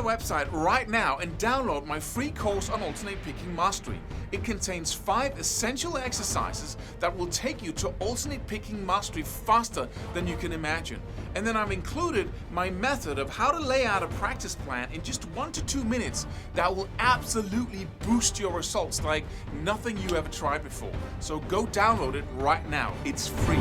website right now and download my free course on alternate picking mastery. It contains 5 essential exercises that will take you to alternate picking mastery faster than you can imagine. And then I've included my method of how to lay out a practice plan in just 1 to 2 minutes that will absolutely boost your results like nothing you ever tried before. So go download it right now. It's free.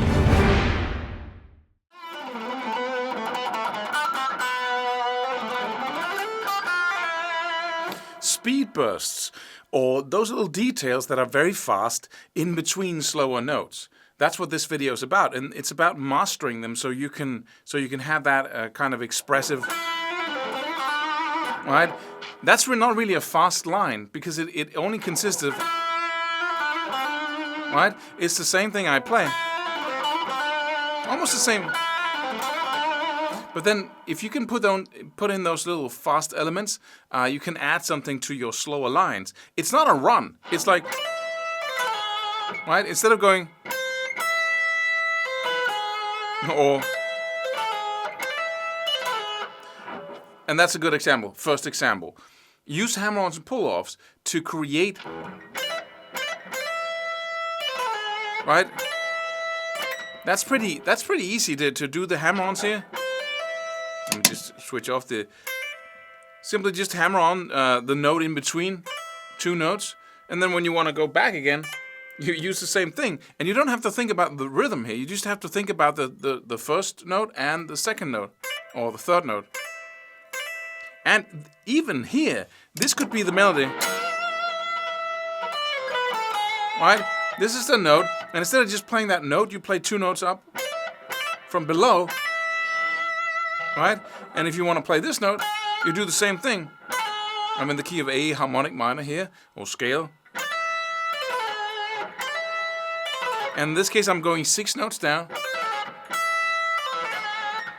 Speed bursts, or those little details that are very fast in between slower notes. That's what this video is about, and it's about mastering them so you can have that kind of expressive, right? That's not really a fast line because it only consists of, right? It's the same thing I play, almost the same. But then, if you can put in those little fast elements, you can add something to your slower lines. It's not a run. It's like, right? Instead of going, or, and that's a good example. First example, use hammer-ons and pull-offs to create, right? That's pretty easy to do the hammer-ons here. Let me just switch off simply just hammer on the note in between 2 notes, and then when you want to go back again, you use the same thing. And you don't have to think about the rhythm here, you just have to think about the first note and the second note, or the third note. And even here, this could be the melody. Right? This is the note, and instead of just playing that note, you play 2 notes up from below. Right? And if you want to play this note, you do the same thing. I'm in the key of A harmonic minor here, or scale. And in this case, I'm going 6 notes down.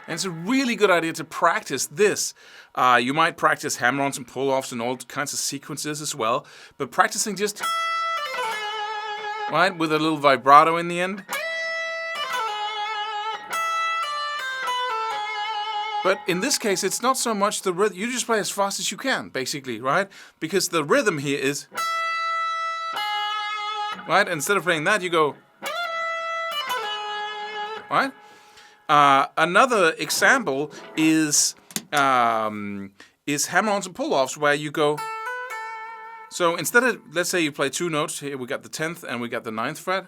And it's a really good idea to practice this. You might practice hammer-ons and pull-offs and all kinds of sequences as well. But practicing just, right, with a little vibrato in the end. But in this case, it's not so much the rhythm. You just play as fast as you can, basically, right? Because the rhythm here is, right? Instead of playing that, you go, right? Another example is hammer-ons and pull-offs, where you go. So instead of, let's say you play 2 notes here, we got the 10th and we got the 9th fret.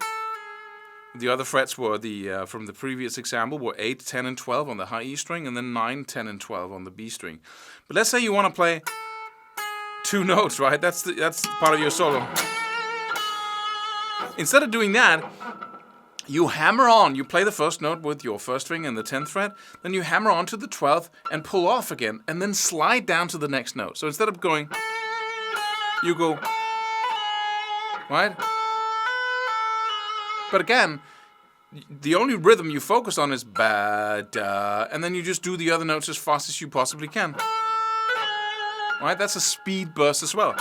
The other frets were from the previous example were 8, 10, and 12 on the high E string, and then 9, 10, and 12 on the B string. But let's say you want to play 2 notes, right? That's part of your solo. Instead of doing that, you hammer on. You play the first note with your first string and the 10th fret, then you hammer on to the 12th and pull off again, and then slide down to the next note. So instead of going, you go, right? But again, the only rhythm you focus on is ba, da, and then you just do the other notes as fast as you possibly can. Right? That's a speed burst as well.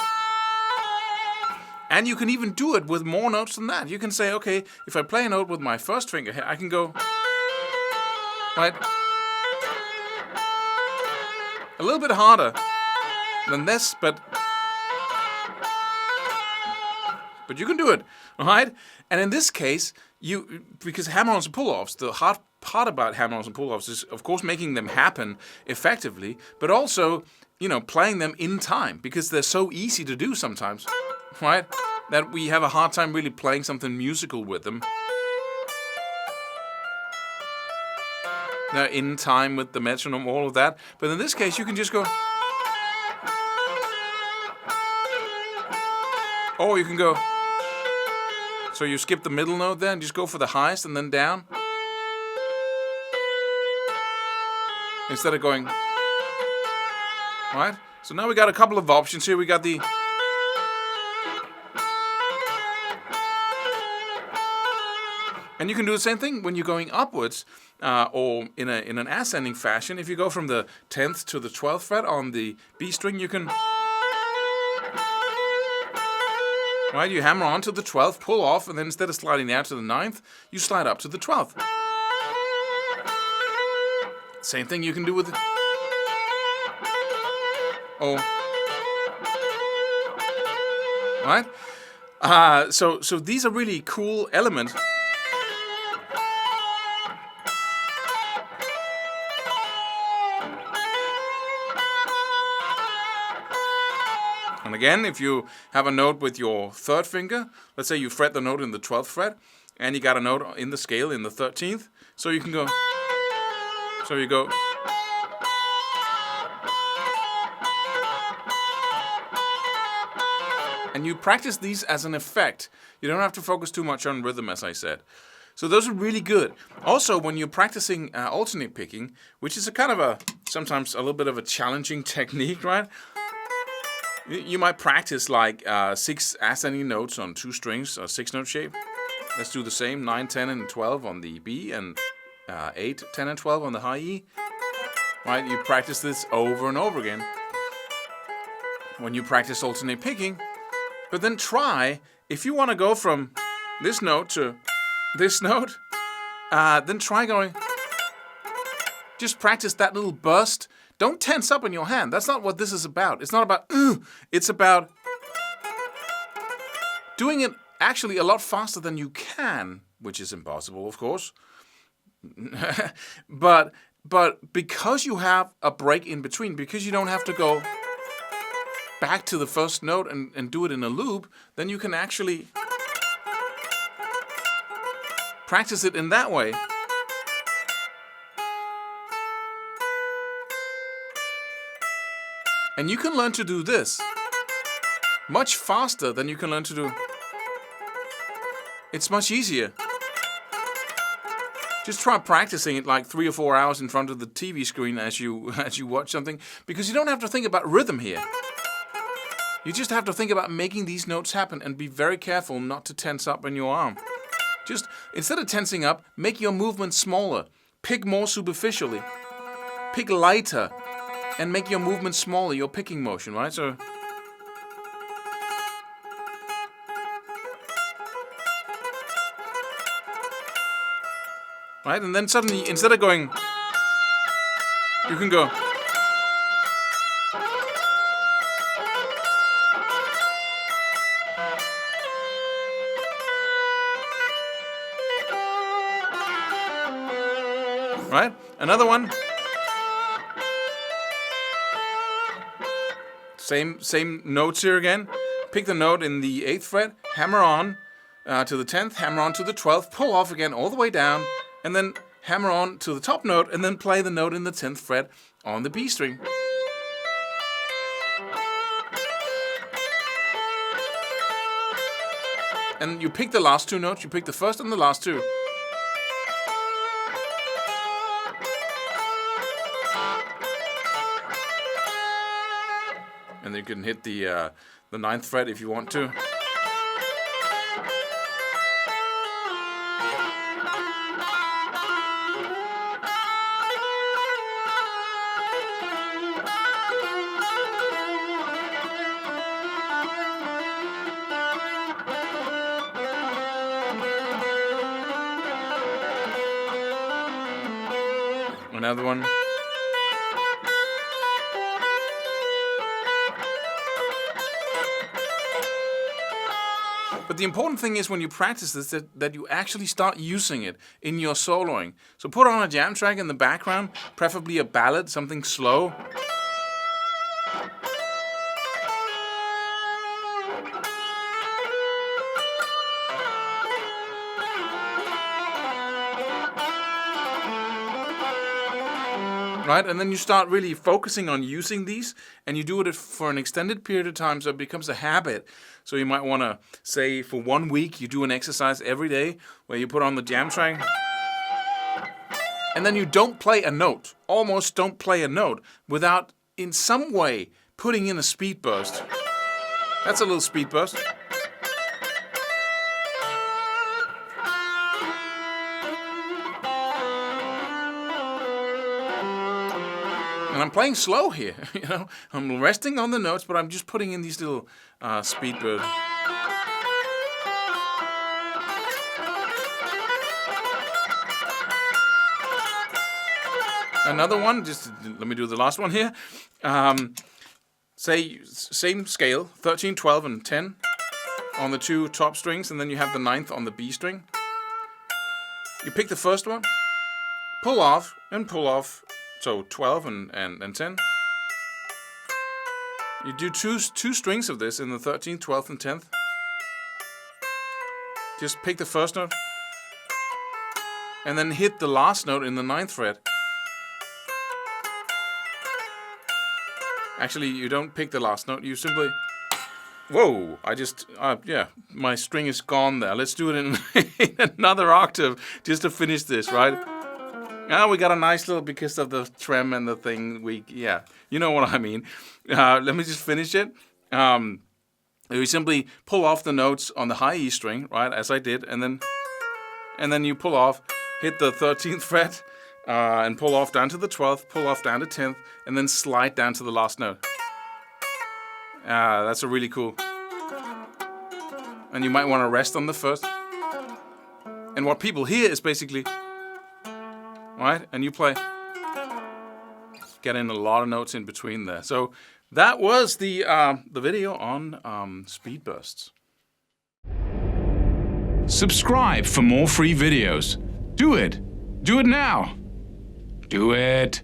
And you can even do it with more notes than that. You can say, okay, if I play a note with my first finger here, I can go, right? A little bit harder than this, but you can do it, all right? And in this case, because hammer-ons and pull-offs, the hard part about hammer-ons and pull-offs is, of course, making them happen effectively, but also, playing them in time, because they're so easy to do sometimes, right? That we have a hard time really playing something musical with them. They're in time with the metronome, all of that. But in this case, you can just go, or you can go. So you skip the middle note there and just go for the highest and then down. Instead of going, right? So now we got a couple of options here. We got the, and you can do the same thing when you're going upwards, or in an ascending fashion. If you go from the 10th to the 12th fret on the B string, you can, right? You hammer on to the 12th, pull off, and then instead of sliding down to the 9th, you slide up to the 12th. Same thing you can do with, O. Right? So these are really cool elements. And again, if you have a note with your third finger, let's say you fret the note in the 12th fret, and you got a note in the scale in the 13th, so you can go. So you go. And you practice these as an effect. You don't have to focus too much on rhythm, as I said. So those are really good. Also, when you're practicing alternate picking, which is a kind of sometimes a little bit of a challenging technique, right? You might practice like 6 ascending notes on 2 strings, a 6-note shape. Let's do the same, 9, 10, and 12 on the B, and 8, 10, and 12 on the high E. Right? You practice this over and over again when you practice alternate picking. But then try, if you want to go from this note to this note, then try going. Just practice that little burst. Don't tense up in your hand. That's not what this is about. It's not about, it's about doing it actually a lot faster than you can, which is impossible, of course. but because you have a break in between, because you don't have to go back to the first note and do it in a loop, then you can actually practice it in that way. And you can learn to do this much faster than you can learn to do. It's much easier. Just try practicing it like 3 or 4 hours in front of the TV screen as you watch something, because you don't have to think about rhythm here. You just have to think about making these notes happen, and be very careful not to tense up in your arm. Just, instead of tensing up, make your movement smaller. Pick more superficially. Pick lighter. And make your movement smaller, your picking motion, right? So. Right? And then suddenly, instead of going, you can go. Right? Another one. Same notes here again. Pick the note in the 8th fret, hammer on to the 10th, hammer on to the 12th, pull off again all the way down, and then hammer on to the top note, and then play the note in the 10th fret on the B string. And you pick the last 2 notes, you pick the first and the last 2. And you can hit the 9th fret if you want to. Another one. But the important thing is when you practice this that you actually start using it in your soloing. So put on a jam track in the background, preferably a ballad, something slow. Right? And then you start really focusing on using these, and you do it for an extended period of time, so it becomes a habit. So you might want to say for 1 week you do an exercise every day where you put on the jam track, and then you don't play a note, almost don't play a note, without in some way putting in a speed burst. That's a little speed burst. And I'm playing slow here, you know. I'm resting on the notes, but I'm just putting in these little speed bursts. Another one, just let me do the last one here. say, same scale, 13, 12, and 10 on the 2 top strings, and then you have the 9th on the B string. You pick the first one, pull off, and pull off, so 12 and 10. You do two strings of this in the 13th, 12th, and 10th. Just pick the first note, and then hit the last note in the 9th fret. Actually, you don't pick the last note, you simply... Whoa, I just... yeah, my string is gone there. Let's do it in, in another octave, just to finish this, right? Now we got a nice little, because of the trem and the thing, yeah, you know what I mean. Let me just finish it. You simply pull off the notes on the high E string, right, as I did, and then you pull off, hit the 13th fret, and pull off down to the 12th, pull off down to 10th, and then slide down to the last note. That's a really cool. And you might want to rest on the first. And what people hear is basically, right, and you play, get in a lot of notes in between there. So that was the video on speed bursts. Subscribe for more free videos. Do it. Do it now. Do it.